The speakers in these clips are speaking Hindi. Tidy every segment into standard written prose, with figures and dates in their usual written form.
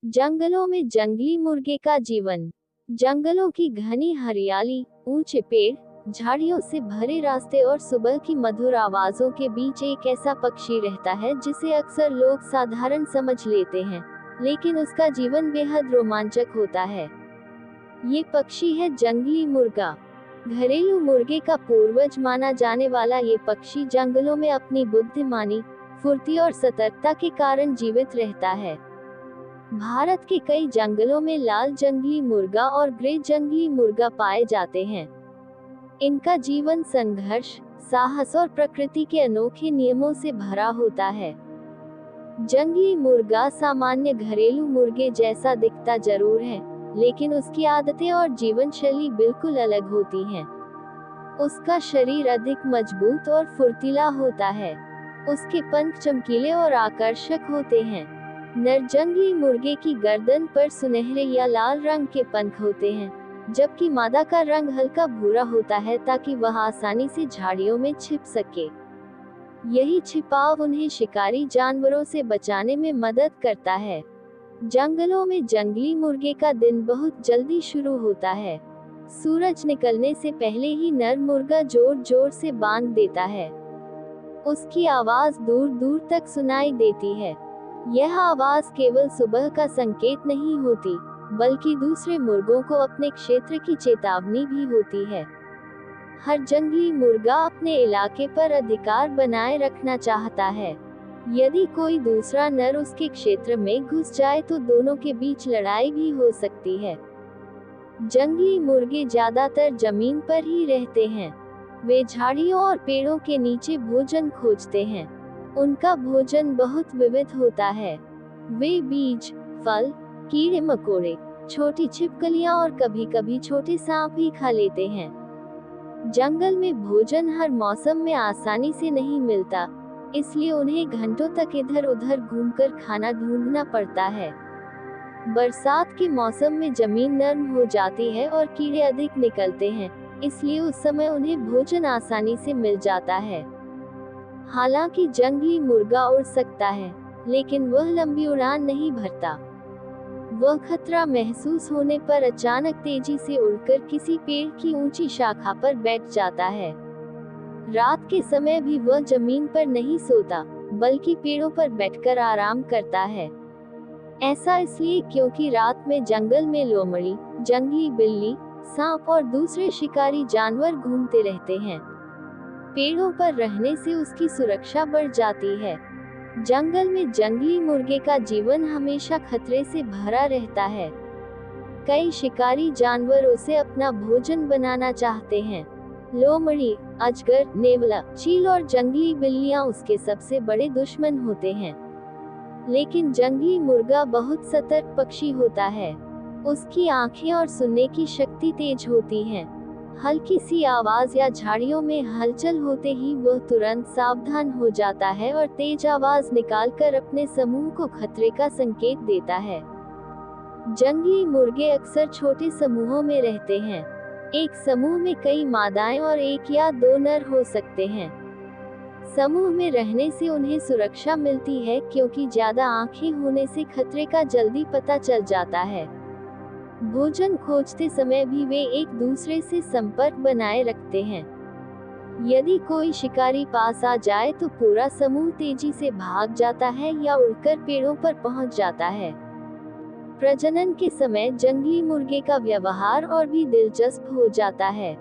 जंगलों में जंगली मुर्गे का जीवन। जंगलों की घनी हरियाली, ऊंचे पेड़, झाड़ियों से भरे रास्ते और सुबह की मधुर आवाजों के बीच एक ऐसा पक्षी रहता है जिसे अक्सर लोग साधारण समझ लेते हैं, लेकिन उसका जीवन बेहद रोमांचक होता है। ये पक्षी है जंगली मुर्गा। घरेलू मुर्गे का पूर्वज माना जाने वाला ये पक्षी जंगलों में अपनी बुद्धिमानी, फुर्ती और सतर्कता के कारण जीवित रहता है। भारत के कई जंगलों में लाल जंगली मुर्गा और ग्रे जंगली मुर्गा पाए जाते हैं। इनका जीवन संघर्ष, साहस और प्रकृति के अनोखे नियमों से भरा होता है। जंगली मुर्गा सामान्य घरेलू मुर्गे जैसा दिखता जरूर है, लेकिन उसकी आदतें और जीवन शैली बिल्कुल अलग होती हैं। उसका शरीर अधिक मजबूत और फुर्तीला होता है। उसके पंख चमकीले और आकर्षक होते हैं। नर जंगली मुर्गे की गर्दन पर सुनहरे या लाल रंग के पंख होते हैं, जबकि मादा का रंग हल्का भूरा होता है ताकि वह आसानी से झाड़ियों में छिप सके। यही छिपाव उन्हें शिकारी जानवरों से बचाने में मदद करता है। जंगलों में जंगली मुर्गे का दिन बहुत जल्दी शुरू होता है। सूरज निकलने से पहले ही नर मुर्गा जोर जोर से बांग देता है। उसकी आवाज दूर दूर तक सुनाई देती है। यह आवाज केवल सुबह का संकेत नहीं होती, बल्कि दूसरे मुर्गों को अपने क्षेत्र की चेतावनी भी होती है। हर जंगली मुर्गा अपने इलाके पर अधिकार बनाए रखना चाहता है। यदि कोई दूसरा नर उसके क्षेत्र में घुस जाए तो दोनों के बीच लड़ाई भी हो सकती है। जंगली मुर्गे ज्यादातर जमीन पर ही रहते हैं। वे झाड़ियों और पेड़ों के नीचे भोजन खोजते हैं। उनका भोजन बहुत विविध होता है। वे बीज, फल, कीड़े मकोड़े, छोटी छिपकलियां और कभी-कभी छोटे सांप भी खा लेते हैं। जंगल में भोजन हर मौसम में आसानी से नहीं मिलता, इसलिए उन्हें घंटों तक इधर-उधर घूमकर खाना ढूंढना पड़ता है। बरसात के मौसम में जमीन नर्म हो जाती है और कीड़े अधिक निकलते हैं, इसलिए उस समय उन्हें भोजन आसानी से मिल जाता है। हालांकि जंगली मुर्गा उड़ सकता है, लेकिन वह लंबी उड़ान नहीं भरता। वह खतरा महसूस होने पर अचानक तेजी से उड़कर किसी पेड़ की ऊंची शाखा पर बैठ जाता है। रात के समय भी वह जमीन पर नहीं सोता, बल्कि पेड़ों पर बैठकर आराम करता है। ऐसा इसलिए क्योंकि रात में जंगल में लोमड़ी, जंगली बिल्ली, सांप और दूसरे शिकारी जानवर घूमते रहते हैं। पेड़ों पर रहने से उसकी सुरक्षा बढ़ जाती है। जंगल में जंगली मुर्गे का जीवन हमेशा खतरे से भरा रहता है। कई शिकारी जानवर उसे अपना भोजन बनाना चाहते हैं। लोमड़ी, अजगर, नेवला, चील और जंगली बिल्लियां उसके सबसे बड़े दुश्मन होते हैं। लेकिन जंगली मुर्गा बहुत सतर्क पक्षी होता है। उसकी आंखें और सुनने की शक्ति तेज होती हैं। हल्की सी आवाज या झाड़ियों में हलचल होते ही वह तुरंत सावधान हो जाता है और तेज आवाज निकालकर अपने समूह को खतरे का संकेत देता है। जंगली मुर्गे अक्सर छोटे समूहों में रहते हैं। एक समूह में कई मादाएं और एक या दो नर हो सकते हैं। समूह में रहने से उन्हें सुरक्षा मिलती है क्योंकि ज्यादा आंखें होने से खतरे का जल्दी पता चल जाता है। भोजन खोजते समय भी वे एक दूसरे से संपर्क बनाए रखते हैं। यदि कोई शिकारी पास आ जाए तो पूरा समूह तेजी से भाग जाता है या उड़कर पेड़ों पर पहुंच जाता है। प्रजनन के समय जंगली मुर्गे का व्यवहार और भी दिलचस्प हो जाता है।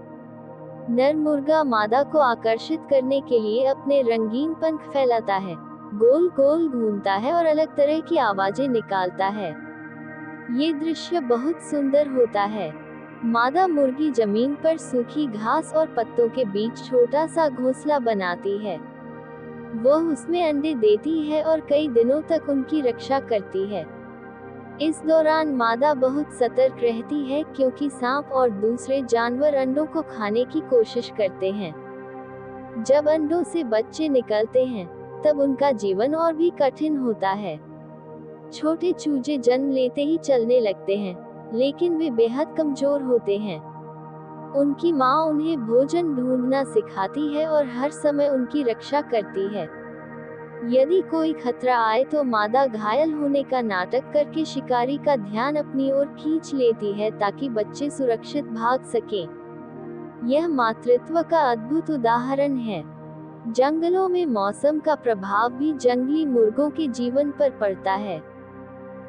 नर मुर्गा मादा को आकर्षित करने के लिए अपने रंगीन पंख फैलाता है, गोल गोल घूमता है और अलग तरह की आवाजें निकालता है। ये दृश्य बहुत सुंदर होता है। मादा मुर्गी जमीन पर सूखी घास और पत्तों के बीच छोटा सा घोंसला बनाती है। वह उसमें अंडे देती है और कई दिनों तक उनकी रक्षा करती है। इस दौरान मादा बहुत सतर्क रहती है क्योंकि सांप और दूसरे जानवर अंडों को खाने की कोशिश करते हैं। जब अंडों से बच्चे निकलते हैं, तब उनका जीवन और भी कठिन होता है। छोटे चूजे जन्म लेते ही चलने लगते हैं, लेकिन वे बेहद कमजोर होते हैं। उनकी माँ उन्हें भोजन ढूंढना सिखाती है और हर समय उनकी रक्षा करती है। यदि कोई खतरा आए तो मादा घायल होने का नाटक करके शिकारी का ध्यान अपनी ओर खींच लेती है ताकि बच्चे सुरक्षित भाग सकें। यह मातृत्व का अद्भुत उदाहरण है। जंगलों में मौसम का प्रभाव भी जंगली मुर्गों के जीवन पर पड़ता है।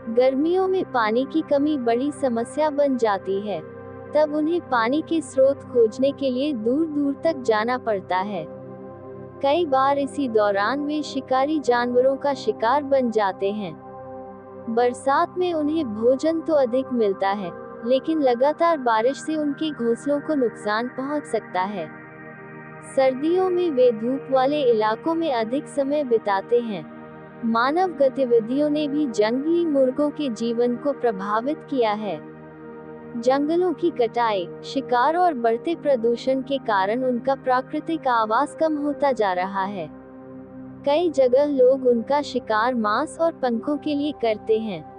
गर्मियों में पानी की कमी बड़ी समस्या बन जाती है। तब उन्हें पानी के स्रोत खोजने के लिए दूर दूर तक जाना पड़ता है। कई बार इसी दौरान वे शिकारी जानवरों का शिकार बन जाते हैं। बरसात में उन्हें भोजन तो अधिक मिलता है, लेकिन लगातार बारिश से उनके घोंसलों को नुकसान पहुंच सकता है। सर्दियों में वे धूप वाले इलाकों में अधिक समय बिताते हैं। मानव गतिविधियों ने भी जंगली मुर्गों के जीवन को प्रभावित किया है। जंगलों की कटाई, शिकार और बढ़ते प्रदूषण के कारण उनका प्राकृतिक आवास कम होता जा रहा है। कई जगह लोग उनका शिकार मांस और पंखों के लिए करते हैं।